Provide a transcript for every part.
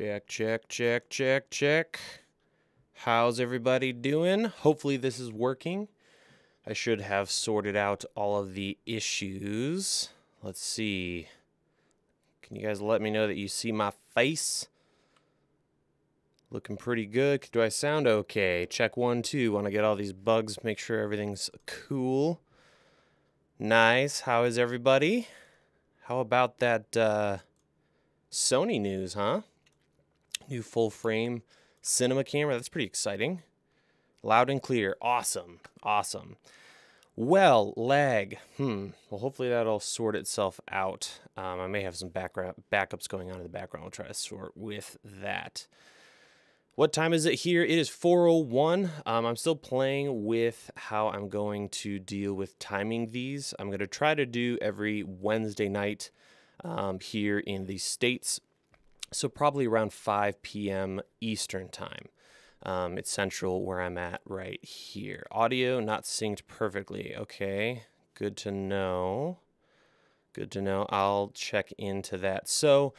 Check, check, check, check, check. How's everybody doing? Hopefully this is working. I should have sorted out all of the issues. Let's see. Can you guys let me know that you see my face? Looking pretty good. Do I sound okay? Check 1, 2. Want to get all these bugs, make sure everything's cool. Nice. How is everybody? How about that Sony news, huh? New full frame cinema camera. That's pretty exciting. Loud and clear. Awesome. Awesome. Well, lag. Well, hopefully that'll sort itself out. I may have some backups going on in the background. I'll try to sort with that. What time is it here? It is 4:01. I'm still playing with how I'm going to deal with timing these. I'm going to try to do every Wednesday night here in the States. So probably around 5 p.m. Eastern time. It's central where I'm at right here. Audio not synced perfectly. Okay, good to know. Good to know. I'll check into that. So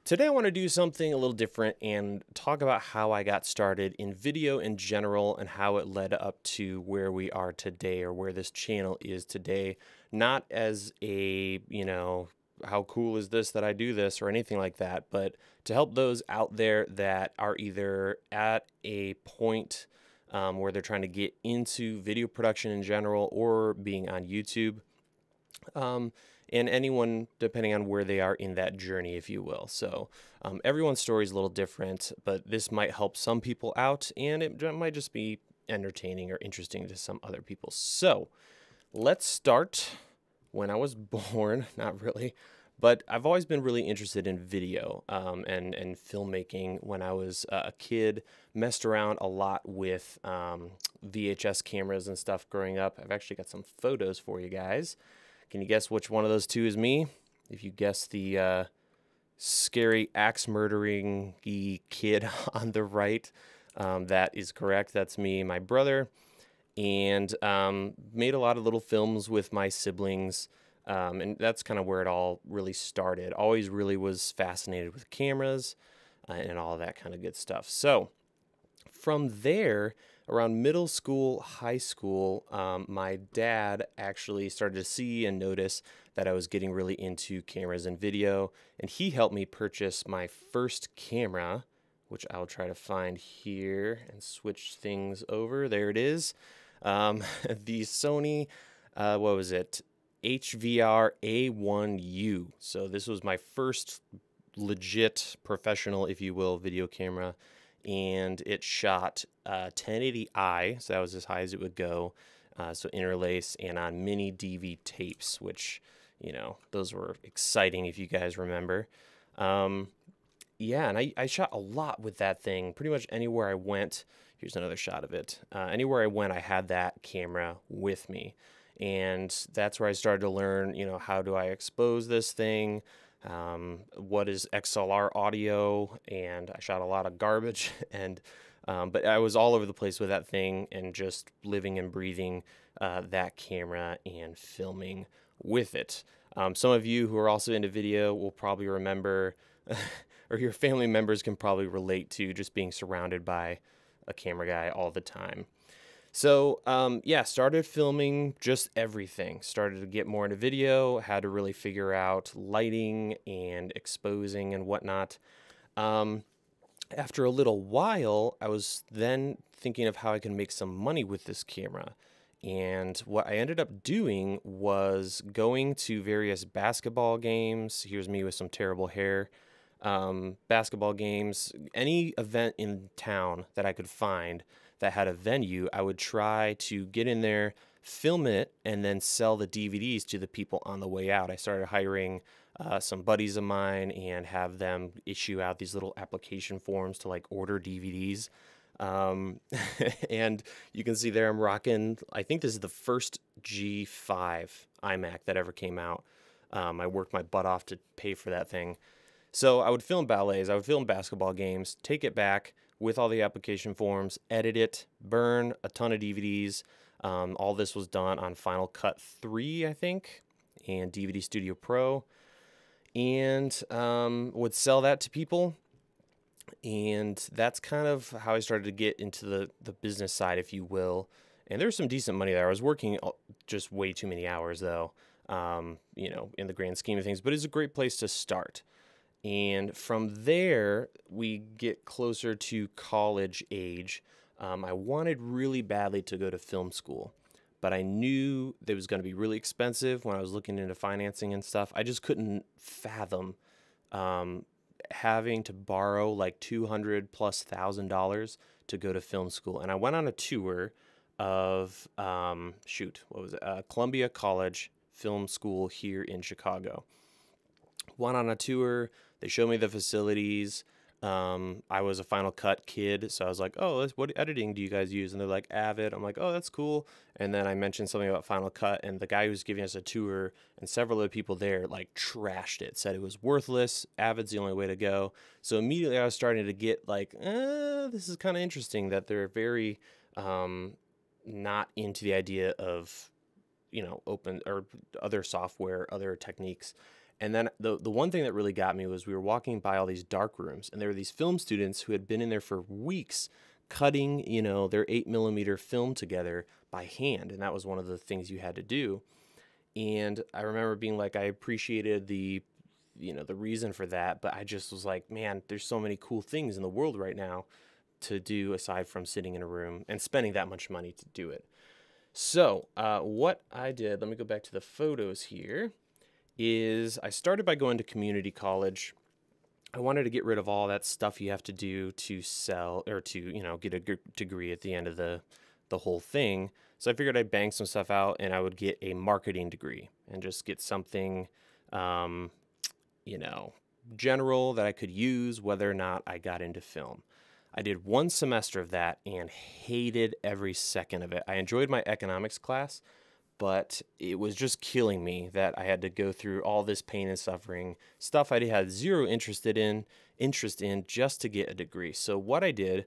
today I want to do something a little different and talk about how I got started in video in general and how it led up to where we are today or where this channel is today. Not as a, how cool is this that I do this or anything like that, but to help those out there that are either at a point where they're trying to get into video production in general or being on YouTube, and anyone depending on where they are in that journey, if you will. So everyone's story is a little different, but this might help some people out, and it might just be entertaining or interesting to some other people. So let's start when I was born. Not really. But I've always been really interested in video and filmmaking. When I was a kid, messed around a lot with VHS cameras and stuff growing up. I've actually got some photos for you guys. Can you guess which one of those two is me? If you guess the scary axe murdering kid on the right, that is correct. That's me, my brother, and made a lot of little films with my siblings. And that's kind of where it all really started. Always really was fascinated with cameras and all that kind of good stuff. So from there, around middle school, high school, my dad actually started to see and notice that I was getting really into cameras and video. And he helped me purchase my first camera, which I'll try to find here and switch things over. There it is. The Sony, what was it? HVR A1U. So this was my first legit professional, if you will, video camera, and it shot 1080i, so that was as high as it would go. So interlace and on mini DV tapes, which those were exciting if you guys remember. Yeah, and I shot a lot with that thing. Pretty much anywhere I went. Here's another shot of it. Anywhere I went, I had that camera with me. And that's where I started to learn, how do I expose this thing? What is XLR audio? And I shot a lot of garbage, but I was all over the place with that thing and just living and breathing that camera and filming with it. Some of you who are also into video will probably remember, or your family members can probably relate to just being surrounded by a camera guy all the time. So, yeah, started filming just everything. Started to get more into video, had to really figure out lighting and exposing and whatnot. After a little while, I was then thinking of how I can make some money with this camera. And what I ended up doing was going to various basketball games. Here's me with some terrible hair. Basketball games, any event in town that I could find that had a venue, I would try to get in there, film it, and then sell the DVDs to the people on the way out. I started hiring some buddies of mine and have them issue out these little application forms to order DVDs. And you can see there I'm rocking, I think this is the first G5 iMac that ever came out. I worked my butt off to pay for that thing. So I would film ballets, I would film basketball games, take it back with all the application forms, edit it, burn a ton of DVDs. All this was done on Final Cut 3, I think, and DVD Studio Pro, and would sell that to people. And that's kind of how I started to get into the business side, if you will. And there's some decent money there. I was working just way too many hours, though, in the grand scheme of things. But it's a great place to start. And from there, we get closer to college age. I wanted really badly to go to film school, but I knew it was going to be really expensive when I was looking into financing and stuff. I just couldn't fathom um, having to borrow like $200,000+ to go to film school. And I went on a tour of what was it? Columbia College Film School here in Chicago. Went on a tour. They showed me the facilities. I was a Final Cut kid, so I was like, "Oh, what editing do you guys use?" And they're like, "Avid." I'm like, "Oh, that's cool." And then I mentioned something about Final Cut, and the guy who was giving us a tour and several of the people there like trashed it, said it was worthless. Avid's the only way to go. So immediately I was starting to get like, this is kind of interesting that they're very not into the idea of open or other software, other techniques. And then the one thing that really got me was we were walking by all these dark rooms, and there were these film students who had been in there for weeks cutting, their 8mm film together by hand. And that was one of the things you had to do. And I remember being like, I appreciated the reason for that, but I just was like, man, there's so many cool things in the world right now to do aside from sitting in a room and spending that much money to do it. So what I did, let me go back to the photos here, is I started by going to community college. I wanted to get rid of all that stuff you have to do to sell or to, get a degree at the end of the whole thing. So I figured I'd bang some stuff out and I would get a marketing degree and just get something, general that I could use whether or not I got into film. I did one semester of that and hated every second of it. I enjoyed my economics class, but it was just killing me that I had to go through all this pain and suffering, stuff I had zero interest in just to get a degree. So what I did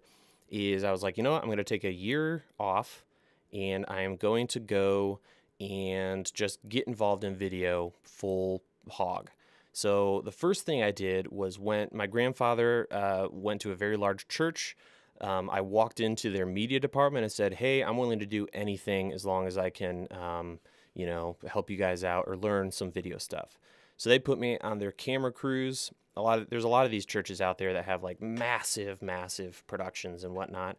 is I was like, you know what, I'm going to take a year off and I am going to go and just get involved in video full hog. So the first thing I did was my grandfather went to a very large church. I walked into their media department and said, "Hey, I'm willing to do anything as long as I can, help you guys out or learn some video stuff." So they put me on their camera crews. There's a lot of these churches out there that have like massive, massive productions and whatnot.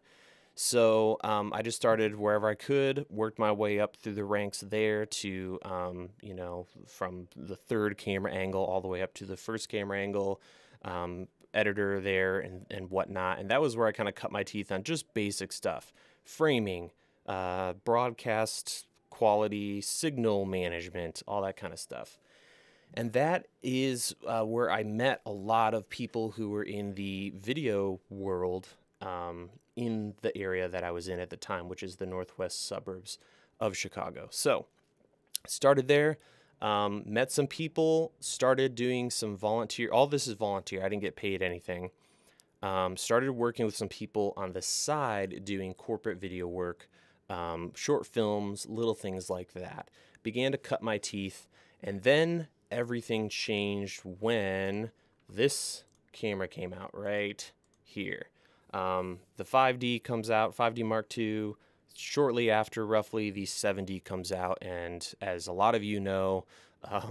So I just started wherever I could, worked my way up through the ranks there to, from the third camera angle all the way up to the first camera angle, editor there and whatnot. And that was where I kind of cut my teeth on just basic stuff, framing, broadcast quality, signal management, all that kind of stuff. And that is where I met a lot of people who were in the video world in the area that I was in at the time, which is the northwest suburbs of Chicago. So started there, met some people, started doing some volunteer. All this is volunteer. I didn't get paid anything. Started working with some people on the side doing corporate video work, short films, little things like that. Began to cut my teeth, and then everything changed when this camera came out right here. The 5D comes out, 5D Mark II. Shortly after, roughly, the 7D comes out, and as a lot of you know,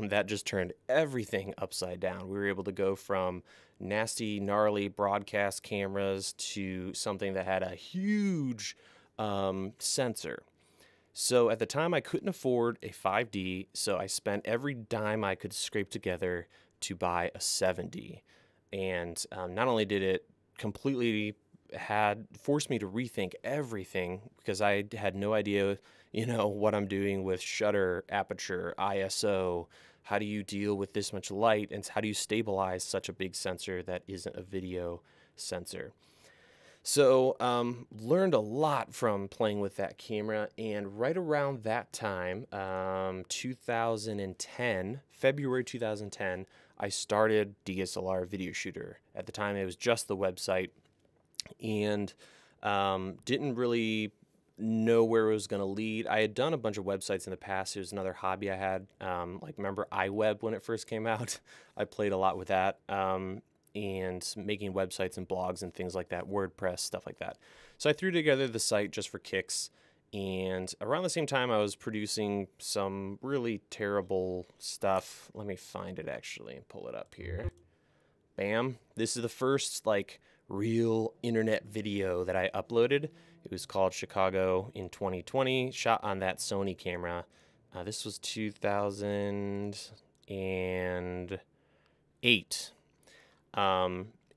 that just turned everything upside down. We were able to go from nasty, gnarly broadcast cameras to something that had a huge sensor. So at the time, I couldn't afford a 5D, so I spent every dime I could scrape together to buy a 7D. And not only did it completely forced me to rethink everything, because I had no idea, what I'm doing with shutter, aperture, ISO. How do you deal with this much light, and how do you stabilize such a big sensor that isn't a video sensor? So learned a lot from playing with that camera, and right around that time, 2010, February 2010, I started DSLR Video Shooter. At the time, it was just the website, and didn't really know where it was going to lead. I had done a bunch of websites in the past. It was another hobby I had. Remember iWeb when it first came out? I played a lot with that. and making websites and blogs and things like that, WordPress, stuff like that. So I threw together the site just for kicks. And around the same time, I was producing some really terrible stuff. Let me find it actually and pull it up here. Bam. This is the first like real internet video that I uploaded. It was called Chicago in 2020, shot on that Sony camera. This was 2008.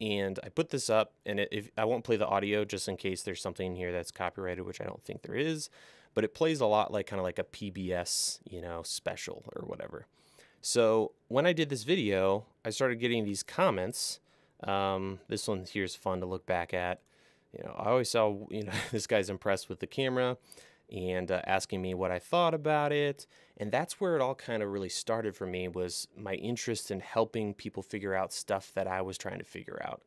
And I put this up, and I won't play the audio just in case there's something here that's copyrighted, which I don't think there is, but it plays a lot like kind of like a PBS, special or whatever. So when I did this video, I started getting these comments. This one here's fun to look back at. I always saw, this guy's impressed with the camera and asking me what I thought about it. And that's where it all kind of really started for me, was my interest in helping people figure out stuff that I was trying to figure out.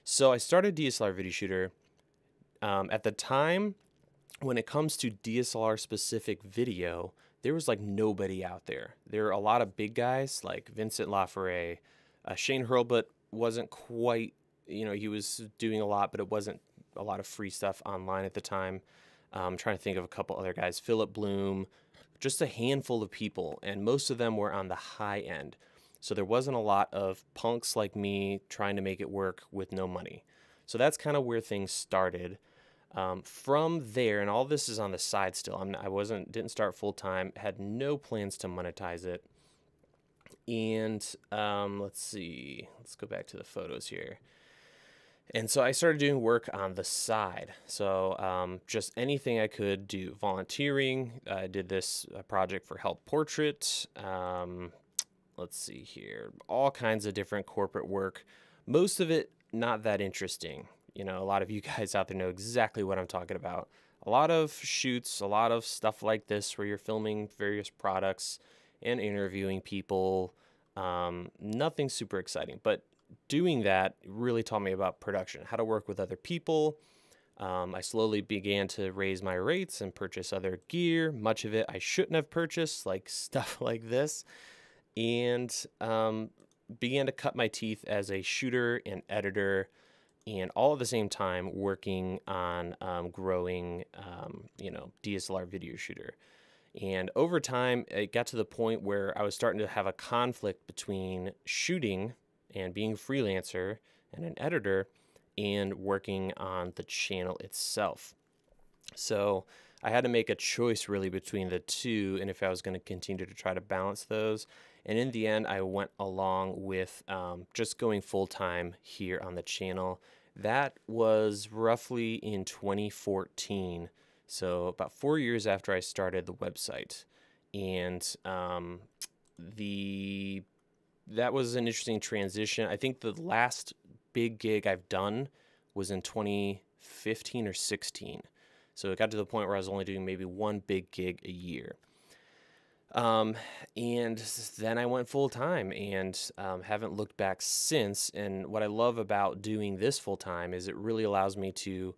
So I started DSLR Video Shooter. At the time, when it comes to DSLR specific video, there was like nobody out there. There are a lot of big guys like Vincent LaFerre. Shane Hurlbut wasn't quite, he was doing a lot, but it wasn't a lot of free stuff online at the time. I'm trying to think of a couple other guys, Philip Bloom, just a handful of people, and most of them were on the high end. So there wasn't a lot of punks like me trying to make it work with no money. So that's kind of where things started. From there, and all this is on the side still. Didn't start full time. Had no plans to monetize it. And let's see. Let's go back to the photos here. And so I started doing work on the side. So just anything I could do. Volunteering. I did this project for Help Portrait. Let's see here. All kinds of different corporate work. Most of it not that interesting. A lot of you guys out there know exactly what I'm talking about. A lot of shoots, a lot of stuff like this where you're filming various products and interviewing people. Nothing super exciting, but doing that really taught me about production, how to work with other people. I slowly began to raise my rates and purchase other gear. Much of it I shouldn't have purchased, like stuff like this. And began to cut my teeth as a shooter and editor, and all at the same time working on growing, DSLR Video Shooter. And over time, it got to the point where I was starting to have a conflict between shooting and being a freelancer and an editor and working on the channel itself. So I had to make a choice really between the two, and if I was going to continue to try to balance those. And in the end, I went along with just going full-time here on the channel. That was roughly in 2014, so about 4 years after I started the website. And that was an interesting transition. I think the last big gig I've done was in 2015 or 16. So it got to the point where I was only doing maybe one big gig a year. And then I went full time and haven't looked back since. And what I love about doing this full time is it really allows me to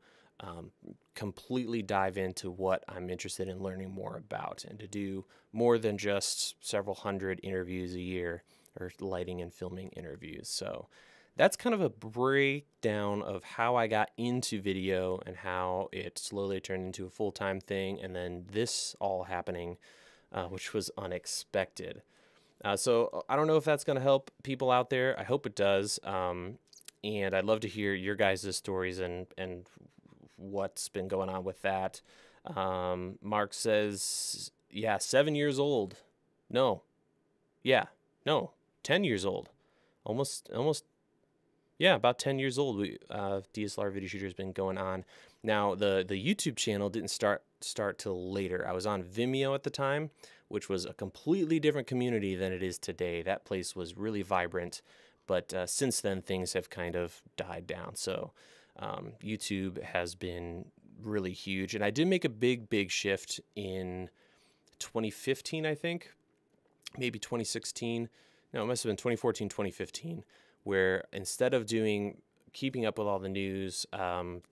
completely dive into what I'm interested in learning more about, and to do more than just several hundred interviews a year or lighting and filming interviews. So that's kind of a breakdown of how I got into video and how it slowly turned into a full-time thing, and then this all happening, which was unexpected. So I don't know if that's going to help people out there. I hope it does. And I'd love to hear your guys' stories and what's been going on with that. Mark says, yeah, 7 years old. No. Yeah. No. 10 years old. Almost. Yeah, about 10 years old. DSLR Video Shooter has been going on. Now, the YouTube channel didn't start till later. I was on Vimeo at the time, which was a completely different community than it is today. That place was really vibrant, but since then, things have kind of died down. So YouTube has been really huge. And I did make a big shift in 2015, I think. Maybe 2016. No, it must have been 2014, 2015, where instead of keeping up with all the news,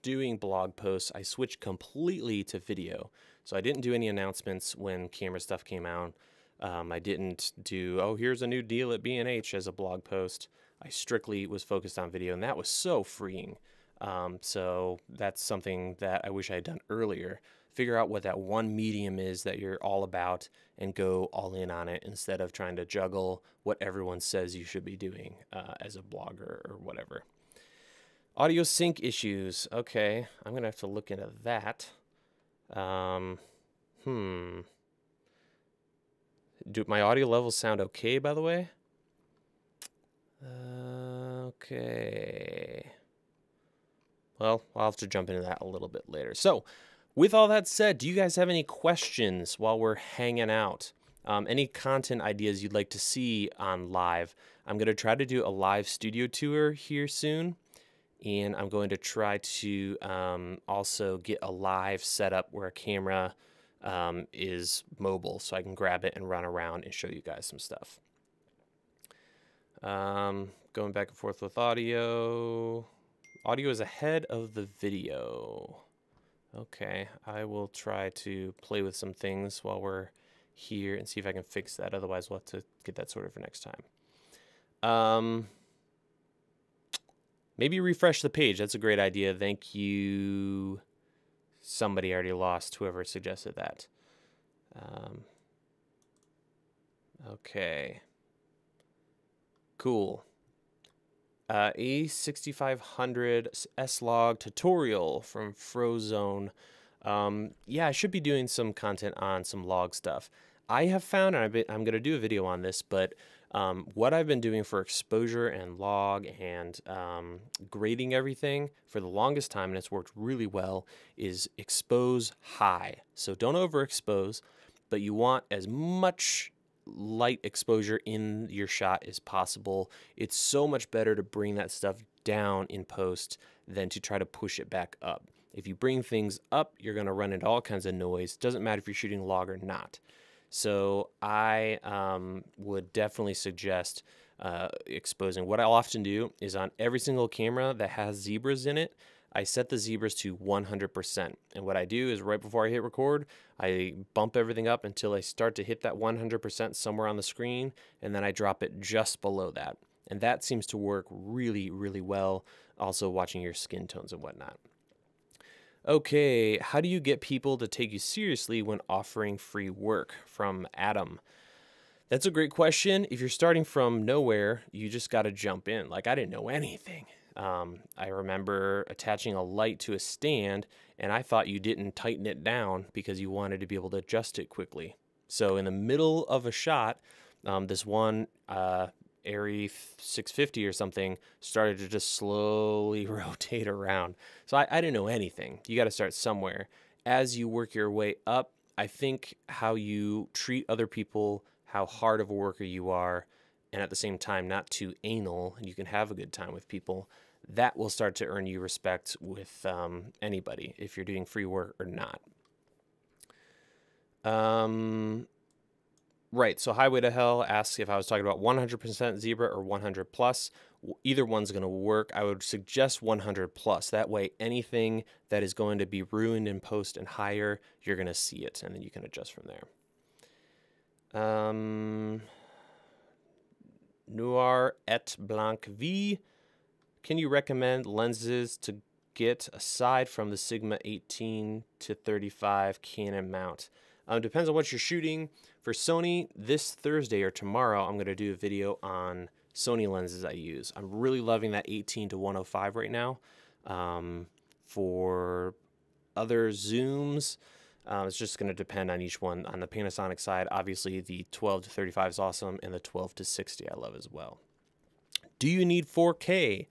doing blog posts, I switched completely to video. So I didn't do any announcements when camera stuff came out. I didn't do, oh, here's a new deal at B&H as a blog post. I strictly was focused on video, and that was so freeing. So that's something that I wish I had done earlier. Figure out what that one medium is that you're all about and go all in on it instead of trying to juggle what everyone says you should be doing as a blogger or whatever. Audio sync issues. Okay, I'm going to have to look into that. Do my audio levels sound okay, by the way? Okay. Well, I'll have to jump into that a little bit later. So, with all that said, do you guys have any questions while we're hanging out? Any content ideas you'd like to see on live? I'm going to try to do a live studio tour here soon. And I'm going to try to also get a live setup where a camera is mobile so I can grab it and run around and show you guys some stuff. Going back and forth with audio. Audio is ahead of the video. Okay, I will try to play with some things while we're here and see if I can fix that. Otherwise, we'll have to get that sorted for next time. Maybe refresh the page. That's a great idea. Thank you. Somebody already lost, whoever suggested that. Okay. Cool. A6500 S-Log tutorial from Frozone. Yeah, I should be doing some content on some log stuff. I have found, and I'm going to do a video on this, but what I've been doing for exposure and log and grading everything for the longest time, and it's worked really well, is expose high. So don't overexpose, but you want as much light exposure in your shot as possible. It's so much better to bring that stuff down in post than to try to push it back up. If you bring things up, you're going to run into all kinds of noise. Doesn't matter if you're shooting log or not. So I would definitely suggest exposing. What I'll often do is on every single camera that has zebras in it, I set the zebras to 100%. And what I do is right before I hit record, I bump everything up until I start to hit that 100% somewhere on the screen, and then I drop it just below that. And that seems to work really, really well, also watching your skin tones and whatnot. Okay, how do you get people to take you seriously when offering free work? From Adam. That's a great question. If you're starting from nowhere, you just got to jump in. Like, I didn't know anything. I remember attaching a light to a stand, and I thought you didn't tighten it down because you wanted to be able to adjust it quickly. So in the middle of a shot, this one Arri 650 or something started to just slowly rotate around. So I didn't know anything. You got to start somewhere. As you work your way up, I think how you treat other people, how hard of a worker you are, and at the same time not too anal, and you can have a good time with people, that will start to earn you respect with anybody, if you're doing free work or not. Right, so Highway to Hell asks if I was talking about 100% zebra or 100 plus. Either one's going to work. I would suggest 100 plus. That way, anything that is going to be ruined in post and higher, you're going to see it, and then you can adjust from there. Noir et Blanc V. Can you recommend lenses to get aside from the Sigma 18 to 35 Canon mount? Depends on what you're shooting. For Sony, this Thursday or tomorrow, I'm going to do a video on Sony lenses I use. I'm really loving that 18 to 105 right now. For other zooms, it's just going to depend on each one. On the Panasonic side, obviously the 12 to 35 is awesome, and the 12 to 60 I love as well. Do you need 4K?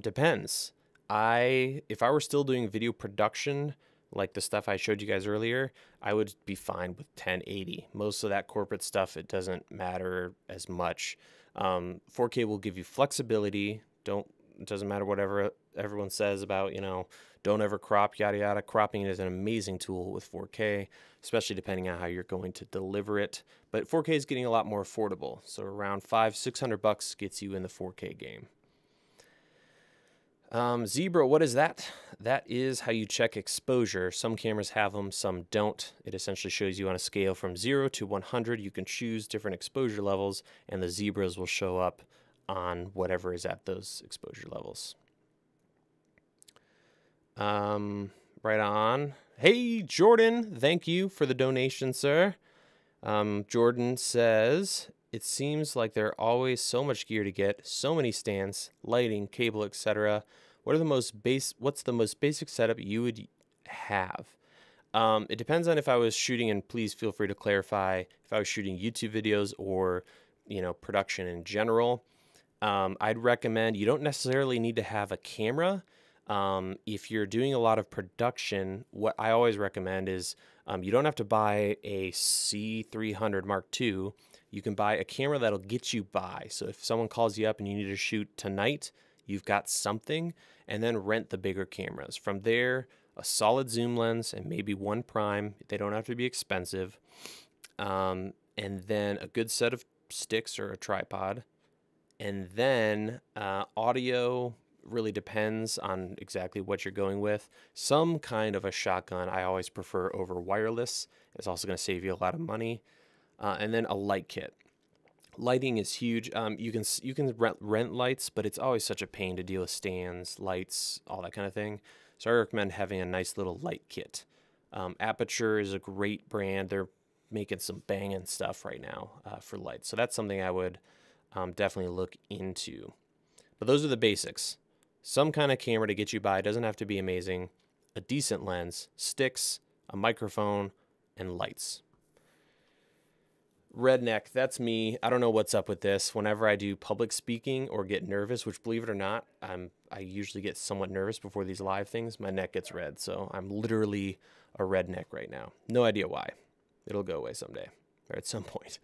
Depends. If I were still doing video production, like the stuff I showed you guys earlier, I would be fine with 1080. Most of that corporate stuff, it doesn't matter as much. 4K will give you flexibility. It doesn't matter whatever everyone says about, don't ever crop, yada, yada. Cropping is an amazing tool with 4K, especially depending on how you're going to deliver it. But 4K is getting a lot more affordable. So around $500-600 gets you in the 4K game. Zebra, what is that? That is how you check exposure. Some cameras have them, some don't. It essentially shows you on a scale from 0 to 100. You can choose different exposure levels, and the zebras will show up on whatever is at those exposure levels. Right on. Hey, Jordan, thank you for the donation, sir. Jordan says, it seems like there are always so much gear to get, so many stands, lighting, cable, etc. What's the most basic setup you would have? It depends on if I was shooting, and please feel free to clarify if I was shooting YouTube videos or, production in general. I'd recommend you don't necessarily need to have a camera. If you're doing a lot of production, what I always recommend is you don't have to buy a C300 Mark II. You can buy a camera that'll get you by. So if someone calls you up and you need to shoot tonight, you've got something, and then rent the bigger cameras. From there, a solid zoom lens and maybe one prime. They don't have to be expensive. And then a good set of sticks or a tripod. And then audio really depends on exactly what you're going with. Some kind of a shotgun I always prefer over wireless. It's also going to save you a lot of money. And then a light kit. Lighting is huge. You can rent lights, but it's always such a pain to deal with stands, lights, all that kind of thing. So I recommend having a nice little light kit. Aperture is a great brand. They're making some banging stuff right now for lights. So that's something I would definitely look into. But those are the basics. Some kind of camera to get you by. It doesn't have to be amazing. A decent lens, sticks, a microphone, and lights. Redneck, that's me. I don't know what's up with this. Whenever I do public speaking or get nervous, which believe it or not, I usually get somewhat nervous before these live things, my neck gets red. So I'm literally a redneck right now. No idea why. It'll go away someday or at some point.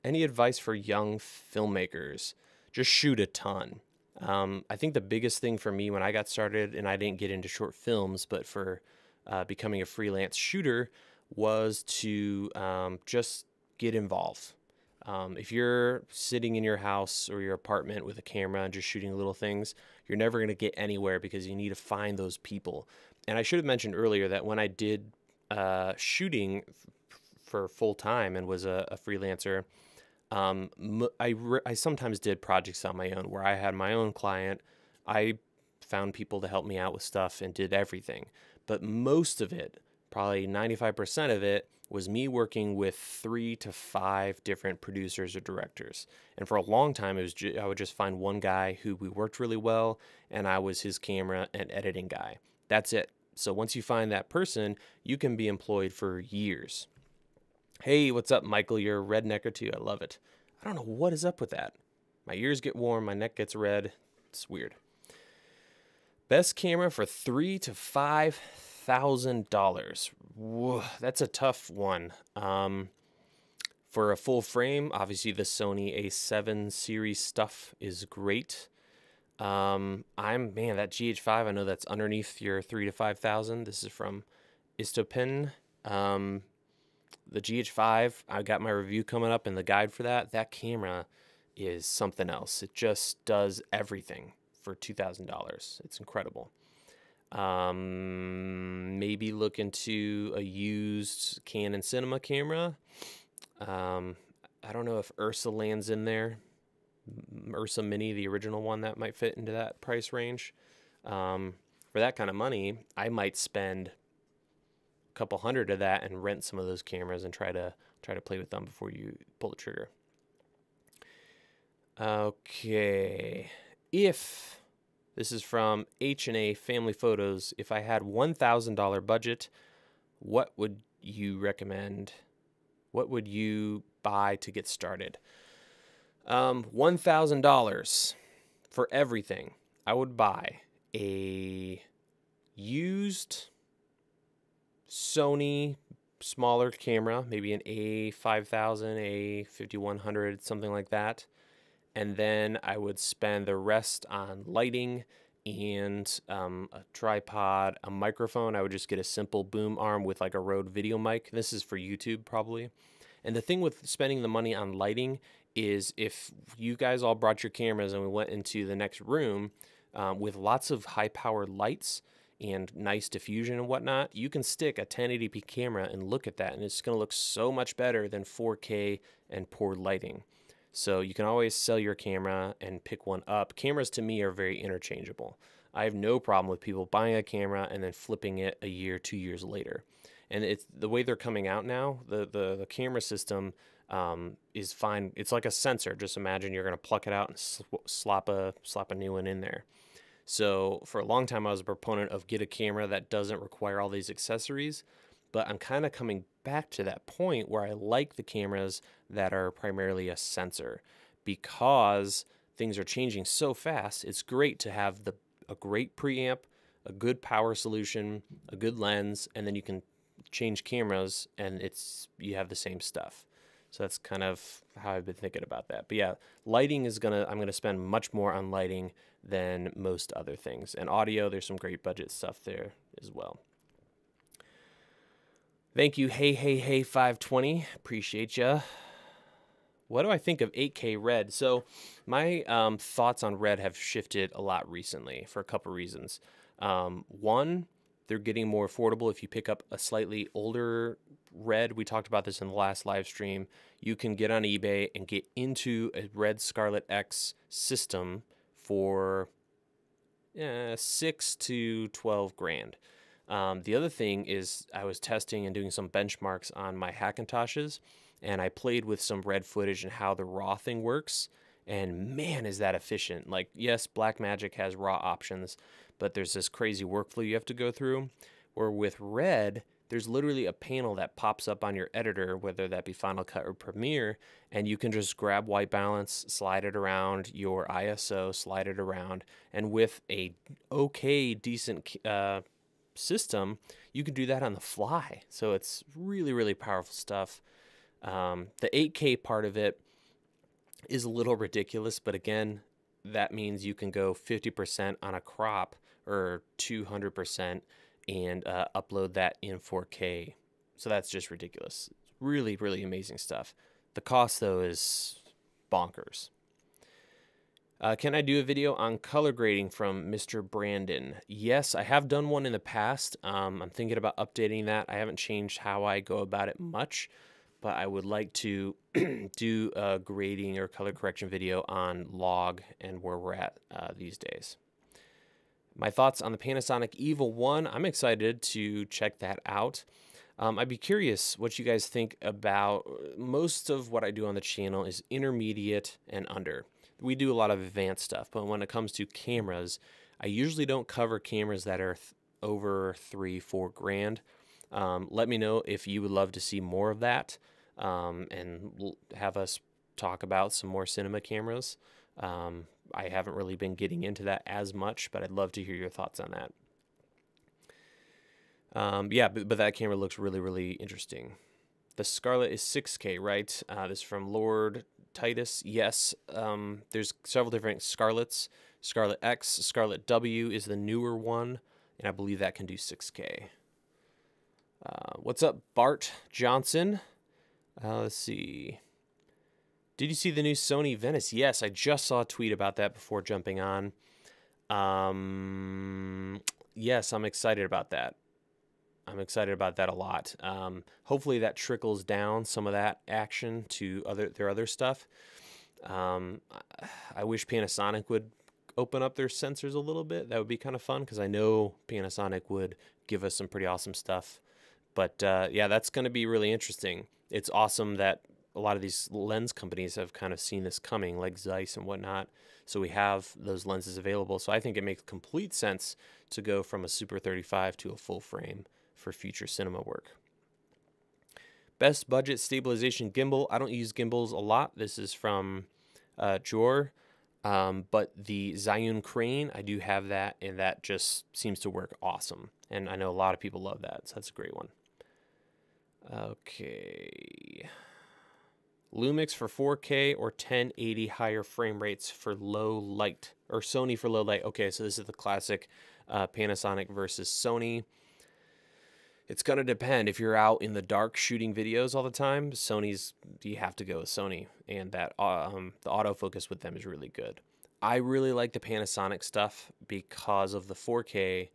Any advice for young filmmakers? Just shoot a ton. I think the biggest thing for me when I got started, and I didn't get into short films, but for becoming a freelance shooter, was to just get involved. If you're sitting in your house or your apartment with a camera and just shooting little things, you're never going to get anywhere because you need to find those people. And I should have mentioned earlier that when I did shooting for full time and was a freelancer, I sometimes did projects on my own where I had my own client. I found people to help me out with stuff and did everything. But most of it, probably 95% of it, was me working with 3 to 5 different producers or directors. And for a long time, I would just find one guy who we worked really well, and I was his camera and editing guy. That's it. So once you find that person, you can be employed for years. Hey, what's up, Michael? You're a rednecker too. I love it. I don't know what is up with that. My ears get warm, my neck gets red. It's weird. Best camera for $3,000 to $5,000. Whoa, that's a tough one. For a full frame, obviously the Sony A7 series stuff is great. Man, that GH5, I know that's underneath your $3,000 to $5,000. This is from Istopin. The GH5, I got my review coming up and the guide for that. That camera is something else. It just does everything for $2,000. It's incredible. Maybe look into a used Canon Cinema camera. I don't know if Ursa lands in there. Ursa Mini, the original one, that might fit into that price range. For that kind of money, I might spend a couple hundred of that and rent some of those cameras and try to play with them before you pull the trigger. Okay. This is from H&A Family Photos. If I had $1,000 budget, what would you recommend? What would you buy to get started? $1,000 for everything. I would buy a used Sony smaller camera, maybe an A5000, A5100, something like that. And then I would spend the rest on lighting and a tripod, a microphone. I would just get a simple boom arm with like a Rode video mic. This is for YouTube probably. And the thing with spending the money on lighting is if you guys all brought your cameras and we went into the next room with lots of high-powered lights and nice diffusion and whatnot, you can stick a 1080p camera and look at that, and it's going to look so much better than 4K and poor lighting. So you can always sell your camera and pick one up. Cameras to me are very interchangeable. I have no problem with people buying a camera and then flipping it a year, 2 years later. And it's the way they're coming out now. The camera system is fine. It's like a sensor. Just imagine you're going to pluck it out and slap a new one in there. So for a long time, I was a proponent of get a camera that doesn't require all these accessories. But I'm kind of coming back to that point where I like the cameras that are primarily a sensor, because things are changing so fast. It's great to have a great preamp, a good power solution, a good lens, and then you can change cameras and you have the same stuff. So that's kind of how I've been thinking about that. But yeah, lighting I'm gonna spend much more on lighting than most other things. And audio, there's some great budget stuff there as well. Thank you, hey 520, appreciate ya. What do I think of 8K Red? So my thoughts on Red have shifted a lot recently for a couple reasons. One, they're getting more affordable. If you pick up a slightly older Red, we talked about this in the last live stream, you can get on eBay and get into a Red Scarlett X system for 6 to 12 grand. The other thing is I was testing and doing some benchmarks on my Hackintoshes, and I played with some Red footage and how the raw thing works, and man, is that efficient. Like, yes, Blackmagic has raw options, but there's this crazy workflow you have to go through, where with Red, there's literally a panel that pops up on your editor, whether that be Final Cut or Premiere, and you can just grab white balance, slide it around your ISO, slide it around, and with a decent system, you can do that on the fly. So it's really, really powerful stuff. The 8K part of it is a little ridiculous, but again, that means you can go 50% on a crop or 200% and upload that in 4K. So that's just ridiculous. Really, really amazing stuff. The cost, though, is bonkers. Can I do a video on color grading from Mr. Brandon? Yes, I have done one in the past. I'm thinking about updating that. I haven't changed how I go about it much, but I would like to do a grading or color correction video on log and where we're at these days. My thoughts on the Panasonic EVO 1. I'm excited to check that out. I'd be curious what you guys think about. Most of what I do on the channel is intermediate and under. We do a lot of advanced stuff, but when it comes to cameras, I usually don't cover cameras that are over $3-4 grand. Let me know if you would love to see more of that, and have us talk about some more cinema cameras. I haven't really been getting into that as much, but I'd love to hear your thoughts on that. Yeah, but that camera looks really, really interesting. The Scarlett is 6K, right? This is from Lord Titus. Yes, there's several different Scarletts. Scarlett X, Scarlett W is the newer one, and I believe that can do 6K. What's up, Bart Johnson? Let's see. Did you see the new Sony Venice? Yes, I just saw a tweet about that before jumping on. Yes, I'm excited about that. I'm excited about that a lot. Hopefully that trickles down some of that action to their other stuff. I wish Panasonic would open up their sensors a little bit. That would be kind of fun, because I know Panasonic would give us some pretty awesome stuff. But yeah, that's going to be really interesting. It's awesome that a lot of these lens companies have kind of seen this coming, like Zeiss and whatnot. So we have those lenses available. So I think it makes complete sense to go from a Super 35 to a full frame for future cinema work. Best budget stabilization gimbal. I don't use gimbals a lot. This is from Jor. But the Zhiyun Crane, I do have that, and that just seems to work awesome. And I know a lot of people love that, so that's a great one. Okay. Lumix for 4K or 1080 higher frame rates for low light, or Sony for low light. Okay, so this is the classic Panasonic versus Sony. It's going to depend. If you're out in the dark shooting videos all the time, you have to go with Sony, and that the autofocus with them is really good. I really like the Panasonic stuff because of the 4K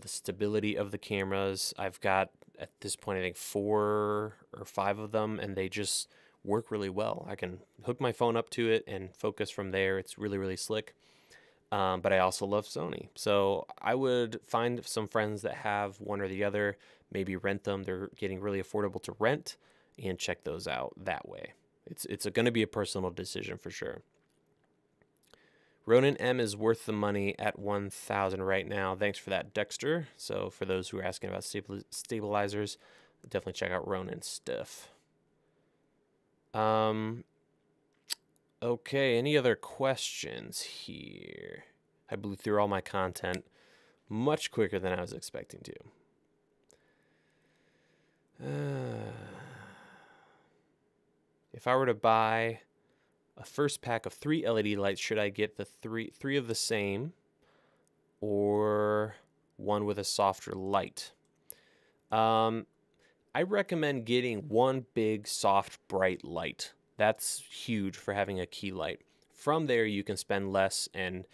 the stability of the cameras. I've got, at this point, I think 4 or 5 of them, and they just work really well. I can hook my phone up to it and focus from there. It's really, really slick. But I also love Sony. So I would find some friends that have one or the other, maybe rent them. They're getting really affordable to rent, and check those out that way. It's going to be a personal decision for sure. Ronin M is worth the money at 1,000 right now. Thanks for that, Dexter. So for those who are asking about stabilizers, definitely check out Ronin stuff. Okay, any other questions here? I blew through all my content much quicker than I was expecting to. If I were to buy a first pack of 3 LED lights, should I get the three of the same or one with a softer light? I recommend getting one big, soft, bright light. That's huge for having a key light. From there, you can spend less and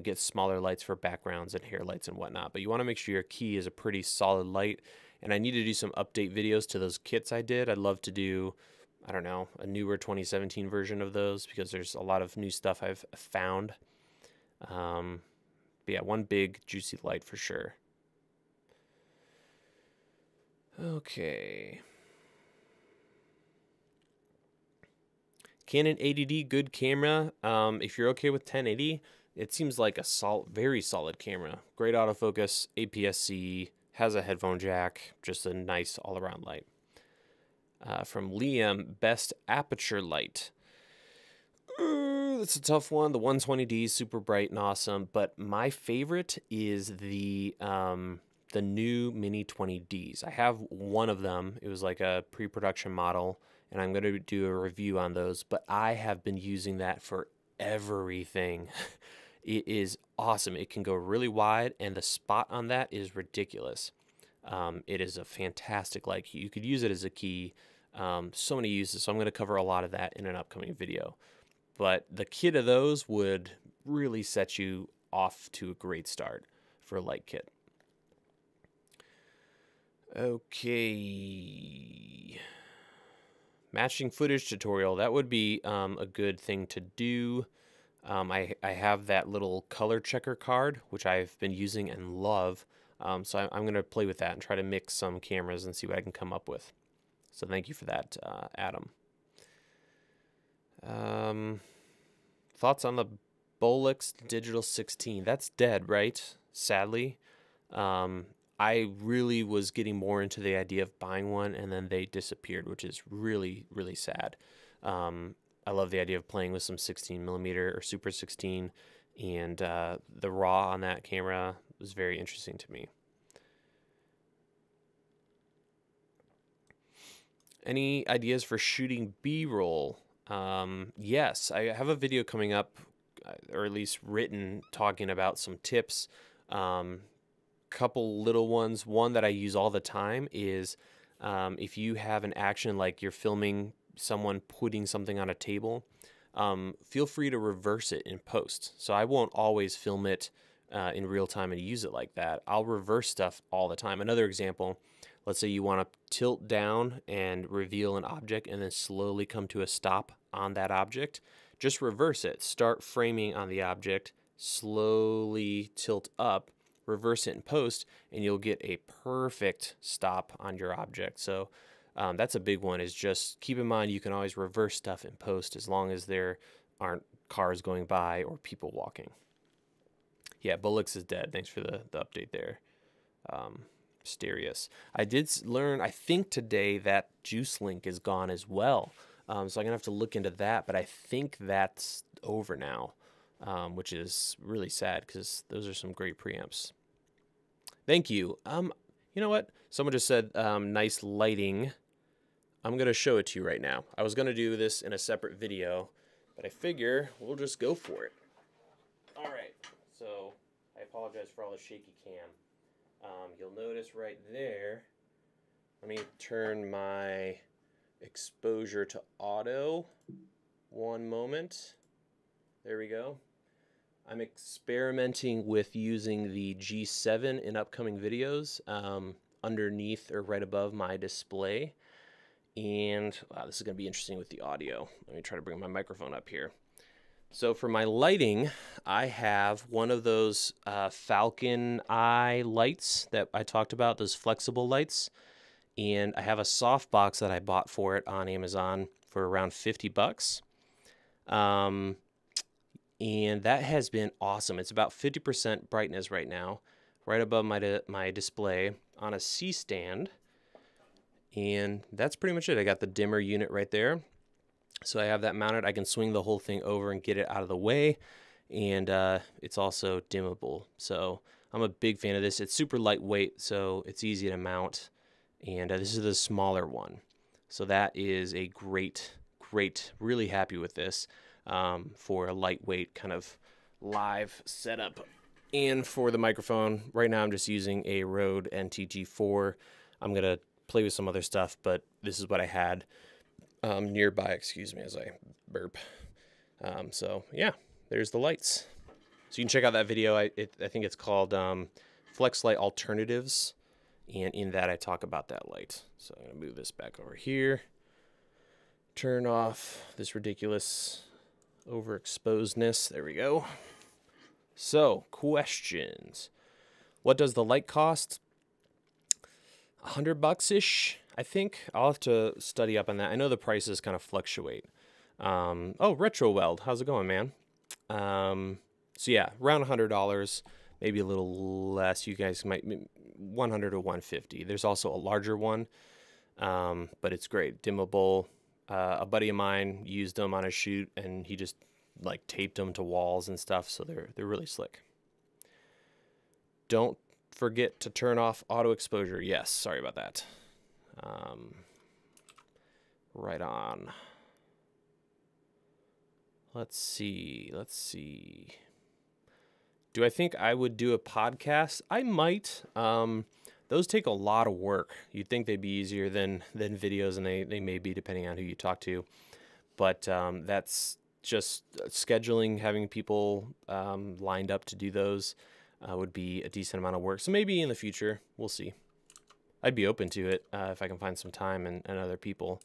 get smaller lights for backgrounds and hair lights and whatnot. But you want to make sure your key is a pretty solid light. And I need to do some update videos to those kits I did. I'd love to do, I don't know, a newer 2017 version of those because there's a lot of new stuff I've found. But yeah, one big, juicy light for sure. Okay. Canon 80D, good camera. If you're okay with 1080, it seems like a very solid camera. Great autofocus, APS-C, has a headphone jack, just a nice all-around light. From Liam, best aperture light. That's a tough one. The 120D is super bright and awesome, but my favorite is the new Mini 20Ds. I have one of them. It was like a pre-production model, and I'm going to do a review on those, but I have been using that for everything. It is awesome. It can go really wide, and the spot on that is ridiculous. It is a fantastic light. You could use it as a key. So many uses, so I'm going to cover a lot of that in an upcoming video. But the kit of those would really set you off to a great start for a light kit. Okay. Matching footage tutorial. That would be a good thing to do. I have that little color checker card, which I've been using and love. So I'm going to play with that and try to mix some cameras and see what I can come up with. So thank you for that, Adam. Thoughts on the Bolix Digital 16? That's dead, right? Sadly. I really was getting more into the idea of buying one, and then they disappeared, which is really, really sad. I love the idea of playing with some 16mm or Super 16, and the RAW on that camera was very interesting to me. Any ideas for shooting B-roll? Yes, I have a video coming up, or at least written, talking about some tips. Couple little ones. One that I use all the time is if you have an action like you're filming someone putting something on a table, feel free to reverse it in post. So I won't always film it in real time and use it like that. I'll reverse stuff all the time. Another example, let's say you want to tilt down and reveal an object and then slowly come to a stop on that object. Just reverse it. Start framing on the object, slowly tilt up, reverse it in post, and you'll get a perfect stop on your object. So that's a big one, is just keep in mind you can always reverse stuff in post as long as there aren't cars going by or people walking. Yeah, Bolix is dead. Thanks for the update there. Mysterious. I did learn, I think today, that Juice Link is gone as well. So I'm going to have to look into that, but I think that's over now, which is really sad because those are some great preamps. Thank you. You know what? Someone just said nice lighting. I'm going to show it to you right now. I was going to do this in a separate video, but I figure we'll just go for it. All right. So I apologize for all the shaky cam. You'll notice right there, let me turn my exposure to auto. One moment. There we go. I'm experimenting with using the G7 in upcoming videos underneath or right above my display. And wow, this is going to be interesting with the audio. Let me try to bring my microphone up here. So for my lighting, I have one of those Falcon Eye lights that I talked about, those flexible lights. And I have a softbox that I bought for it on Amazon for around 50 bucks. And that has been awesome. It's about 50% brightness right now, right above my display on a C-stand. And that's pretty much it. I got the dimmer unit right there. So I have that mounted. I can swing the whole thing over and get it out of the way. And it's also dimmable. So I'm a big fan of this. It's super lightweight, so it's easy to mount. And this is the smaller one. So that is a great, really happy with this for a lightweight kind of live setup. And for the microphone, right now I'm just using a Rode NTG4. I'm going to play with some other stuff, but this is what I had nearby, excuse me as I burp. So yeah, there's the lights. So you can check out that video. I think it's called Flex Light Alternatives. And in that, I talk about that light. So I'm going to move this back over here. Turn off this ridiculous overexposedness. There we go. So, questions. What does the light cost? $100-ish, I think. I'll have to study up on that. I know the prices kind of fluctuate. Oh, Retro Weld. How's it going, man? So yeah, around $100. Maybe a little less. You guys might 100 to 150. There's also a larger one, but it's great. Dimmable. A buddy of mine used them on a shoot, and he just like taped them to walls and stuff. So they're really slick. Don't forget to turn off auto exposure. Yes, sorry about that. Right on. Let's see. Do I think I would do a podcast? I might. Those take a lot of work. You'd think they'd be easier than videos, and they may be depending on who you talk to. But that's just scheduling, having people lined up to do those would be a decent amount of work. So maybe in the future, we'll see. I'd be open to it if I can find some time and other people.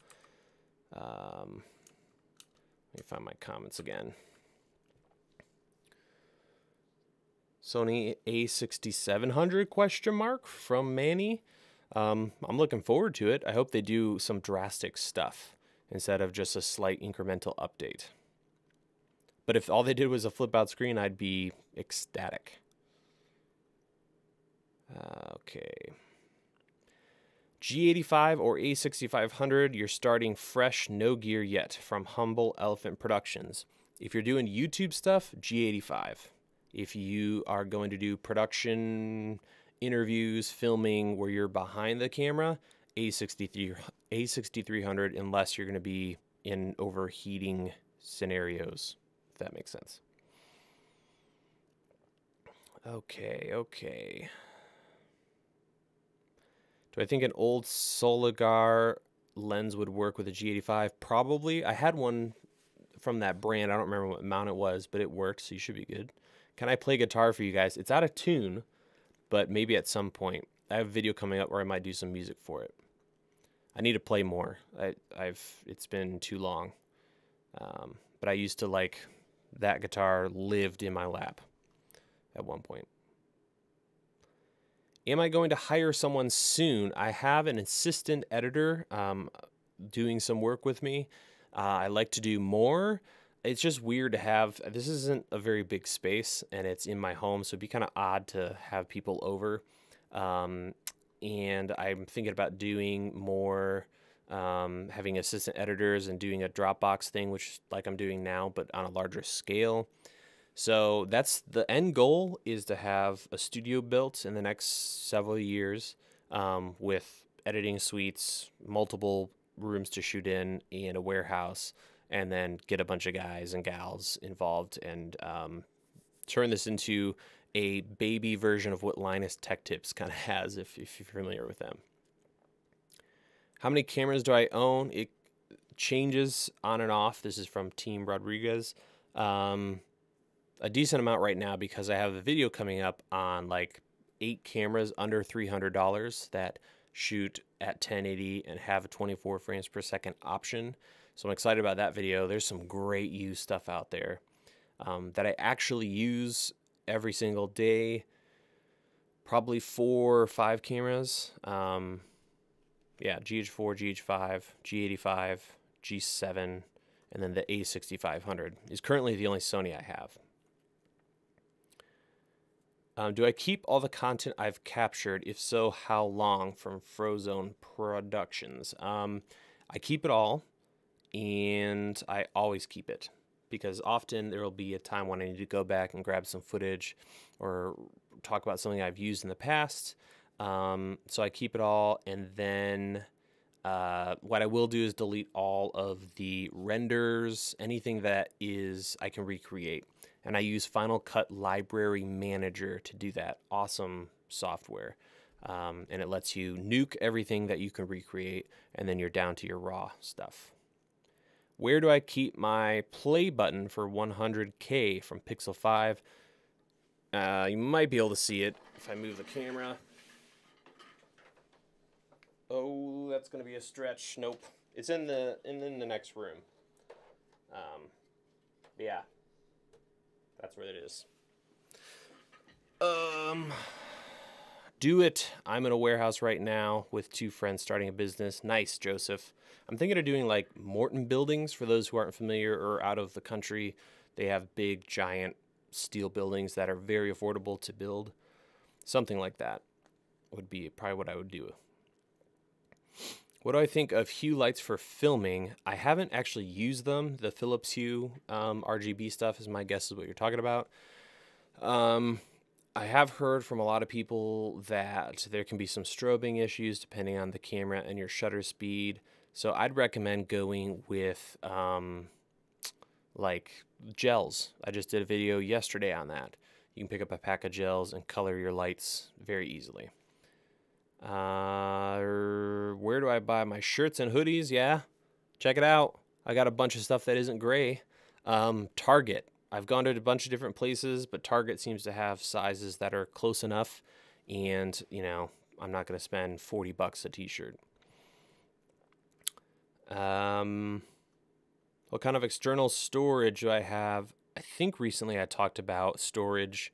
Let me find my comments again. Sony a6700 question mark from Manny. I'm looking forward to it. I hope they do some drastic stuff instead of just a slight incremental update. But if all they did was a flip out screen, I'd be ecstatic. Okay. G85 or A6500, you're starting fresh, no gear yet, from Humble Elephant Productions. If you're doing YouTube stuff, G85. If you are going to do production, interviews, filming where you're behind the camera, A6300, unless you're going to be in overheating scenarios, if that makes sense. Okay. Do I think an old Soligar lens would work with a G85? Probably. I had one from that brand. I don't remember what mount it was, but it worked, so you should be good. Can I play guitar for you guys? It's out of tune, but maybe at some point. I have a video coming up where I might do some music for it. I need to play more. It's been too long. But I used to like that guitar lived in my lap at one point. Am I going to hire someone soon? I have an assistant editor doing some work with me. I like to do more. It's just weird to have, this isn't a very big space, and it's in my home, so it'd be kind of odd to have people over. And I'm thinking about doing more, having assistant editors and doing a Dropbox thing, which like I'm doing now, but on a larger scale. So that's the end goal, is to have a studio built in the next several years with editing suites, multiple rooms to shoot in, and a warehouse, and then get a bunch of guys and gals involved and turn this into a baby version of what Linus Tech Tips kind of has, if you're familiar with them. How many cameras do I own? It changes on and off. This is from Team Rodriguez. a decent amount right now because I have a video coming up on like 8 cameras under $300 that shoot at 1080 and have a 24 frames per second option. So I'm excited about that video. There's some great used stuff out there that I actually use every single day. Probably 4 or 5 cameras. Yeah, GH4, GH5, G85, G7, and then the A6500 is currently the only Sony I have. Do I keep all the content I've captured? If so, how long? From Frozone Productions. I keep it all, and I always keep it because often there will be a time when I need to go back and grab some footage or talk about something I've used in the past. So I keep it all, and then what I will do is delete all of the renders, anything that is I can recreate. And I use Final Cut Library Manager to do that. Awesome software. And it lets you nuke everything that you can recreate, and then you're down to your raw stuff. Where do I keep my play button for 100K from Pixel 5? You might be able to see it if I move the camera. Oh, that's going to be a stretch. Nope. It's in the next room. Yeah. That's where it is. Do it. I'm in a warehouse right now with 2 friends starting a business. Nice, Joseph. I'm thinking of doing like Morton buildings for those who aren't familiar or out of the country. They have big, giant steel buildings that are very affordable to build. Something like that would be probably what I would do. What do I think of Hue lights for filming? I haven't actually used them. The Philips Hue RGB stuff is my guess is what you're talking about. I have heard from a lot of people that there can be some strobing issues depending on the camera and your shutter speed. So I'd recommend going with like gels. I just did a video yesterday on that. You can pick up a pack of gels and color your lights very easily. Where do I buy my shirts and hoodies? Yeah, check it out. I got a bunch of stuff that isn't gray. Target. I've gone to a bunch of different places, but Target seems to have sizes that are close enough. And, you know, I'm not going to spend 40 bucks a t-shirt. What kind of external storage do I have? I think recently I talked about storage.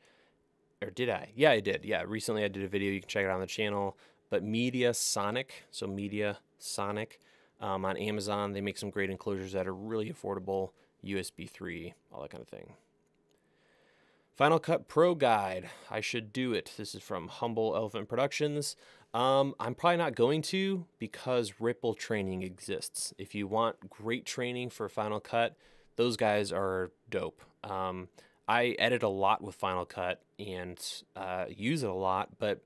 Or did I? Yeah, I did. Yeah, recently I did a video. You can check it out on the channel. But Mediasonic, so Mediasonic on Amazon, they make some great enclosures that are really affordable. USB 3, all that kind of thing. Final Cut Pro Guide. I should do it. This is from Humble Elephant Productions. I'm probably not going to because Ripple Training exists. If you want great training for Final Cut, those guys are dope. I edit a lot with Final Cut and use it a lot, but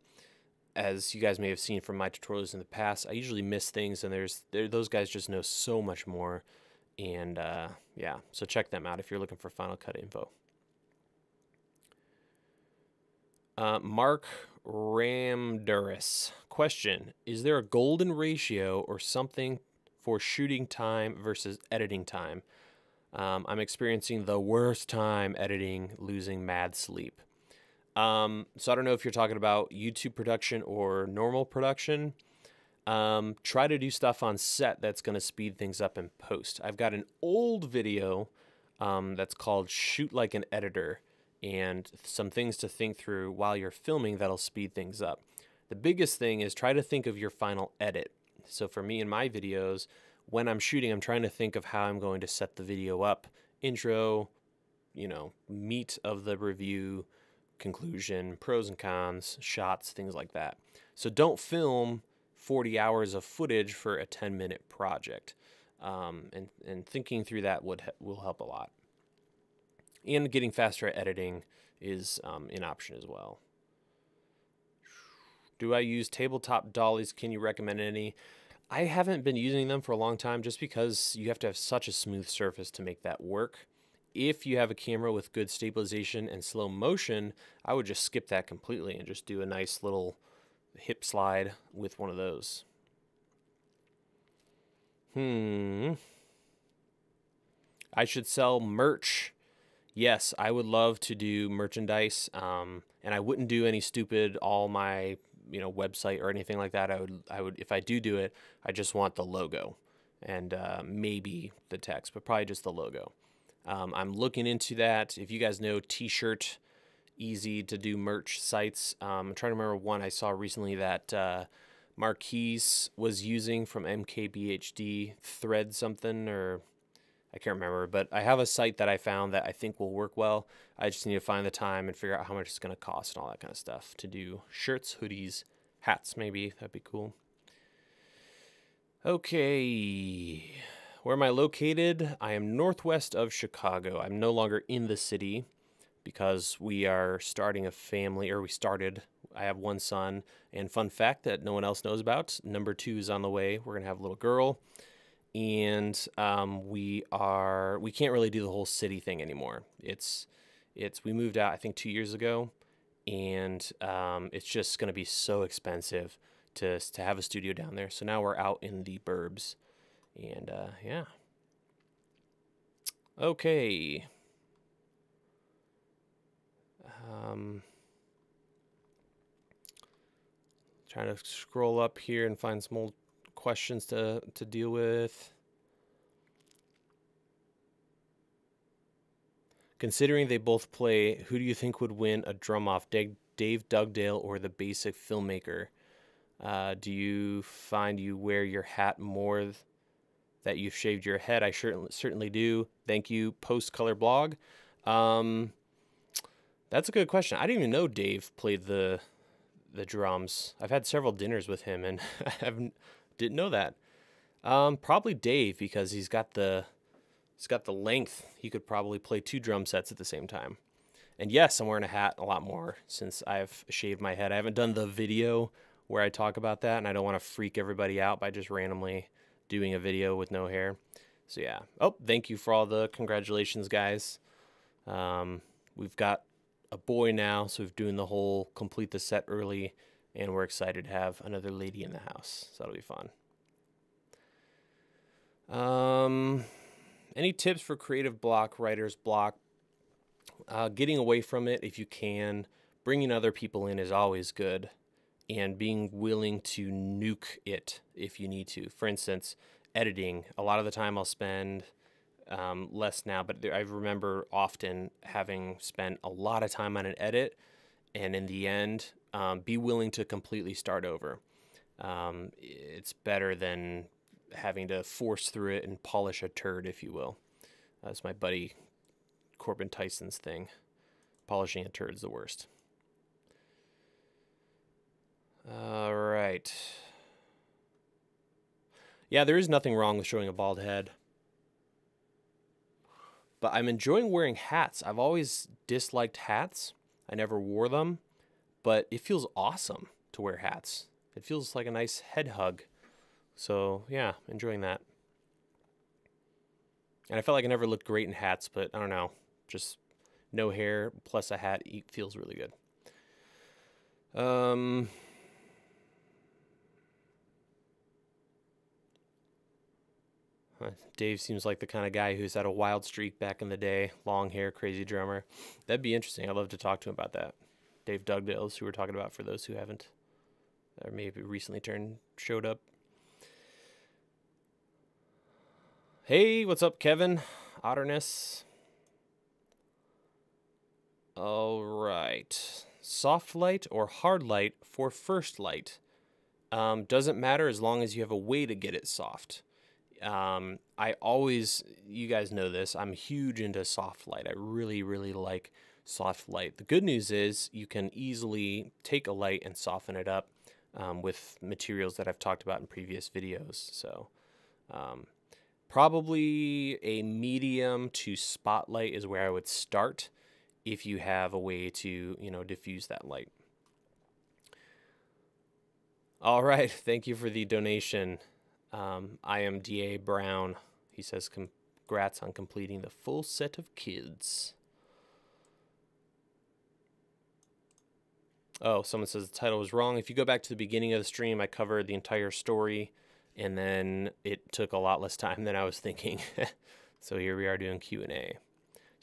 as you guys may have seen from my tutorials in the past, I usually miss things, and those guys just know so much more. And yeah, so check them out if you're looking for Final Cut info. Mark Ramduris. Question: is there a golden ratio or something for shooting time versus editing time? I'm experiencing the worst time editing, losing mad sleep. So I don't know if you're talking about YouTube production or normal production. Try to do stuff on set that's going to speed things up in post. I've got an old video that's called Shoot Like an Editor, and some things to think through while you're filming that'll speed things up. The biggest thing is try to think of your final edit. So for me in my videos, when I'm shooting, I'm trying to think of how I'm going to set the video up. Intro, you know, meat of the review, conclusion, pros and cons, shots, things like that. So don't film 40 hours of footage for a 10-minute project. And thinking through that will help a lot. And getting faster at editing is an option as well. Do I use tabletop dollies? Can you recommend any? I haven't been using them for a long time just because you have to have such a smooth surface to make that work. If you have a camera with good stabilization and slow motion, I would just skip that completely and just do a nice little hip slide with one of those. I should sell merch. Yes, I would love to do merchandise, and I wouldn't do any stupid all my website or anything like that. I would if I do it, I just want the logo and maybe the text, but probably just the logo. I'm looking into that. If you guys know T-shirt, easy to do merch sites, I'm trying to remember one I saw recently that Marquise was using from MKBHD, Thread something, or I can't remember, but I have a site that I found that I think will work well. I just need to find the time and figure out how much it's going to cost and all that kind of stuff to do shirts, hoodies, hats maybe. That'd be cool. Okay. Where am I located? I am northwest of Chicago. I'm no longer in the city because we are starting a family, or we started. I have one son, and fun fact that no one else knows about, number 2 is on the way. We're going to have a little girl. And we can't really do the whole city thing anymore. We moved out I think 2 years ago, and it's just going to be so expensive to have a studio down there. So now we're out in the burbs, and yeah. Okay. Trying to scroll up here and find some old questions to deal with. Considering they both play, who do you think would win a drum off, Dave Dugdale or the Basic Filmmaker? Do you find you wear your hat more that you've shaved your head? I certainly do. Thank you, Post Color Blog. That's a good question. I didn't even know Dave played the drums. I've had several dinners with him, and I didn't know that. Probably Dave, because he's got the length. He could probably play 2 drum sets at the same time. And yes, I'm wearing a hat a lot more since I've shaved my head. I haven't done the video where I talk about that, and I don't want to freak everybody out by just randomly doing a video with no hair. So yeah. Oh, thank you for all the congratulations, guys. We've got a boy now, so we're doing the whole complete the set early, and we're excited to have another lady in the house. So that'll be fun. Any tips for creative block, writer's block? Getting away from it if you can. Bringing other people in is always good. And being willing to nuke it if you need to. For instance, editing. A lot of the time I'll spend less now, but I remember often having spent a lot of time on an edit, and in the end, be willing to completely start over. It's better than having to force through it and polish a turd, if you will. That's my buddy Corbin Tyson's thing. Polishing a turd's the worst. All right. Yeah, there is nothing wrong with showing a bald head. But I'm enjoying wearing hats. I've always disliked hats. I never wore them, but it feels awesome to wear hats. It feels like a nice head hug. So yeah, enjoying that. And I felt like I never looked great in hats, but I don't know. Just no hair plus a hat feels really good. Dave seems like the kind of guy who's had a wild streak back in the day. Long hair, crazy drummer. That'd be interesting. I'd love to talk to him about that. Dave Dugdale is who we're talking about for those who haven't, or maybe recently showed up. Hey, what's up, Kevin? Otterness. All right. Soft light or hard light for first light. Doesn't matter as long as you have a way to get it soft. You guys know this, I'm huge into soft light. I really, really like soft light. The good news is you can easily take a light and soften it up with materials that I've talked about in previous videos. So probably a medium to spotlight is where I would start if you have a way to, diffuse that light. All right, thank you for the donation. I am D.A. Brown. He says, congrats on completing the full set of kids. Oh, someone says the title was wrong. If you go back to the beginning of the stream, I covered the entire story, and then it took a lot less time than I was thinking. So here we are doing Q&A.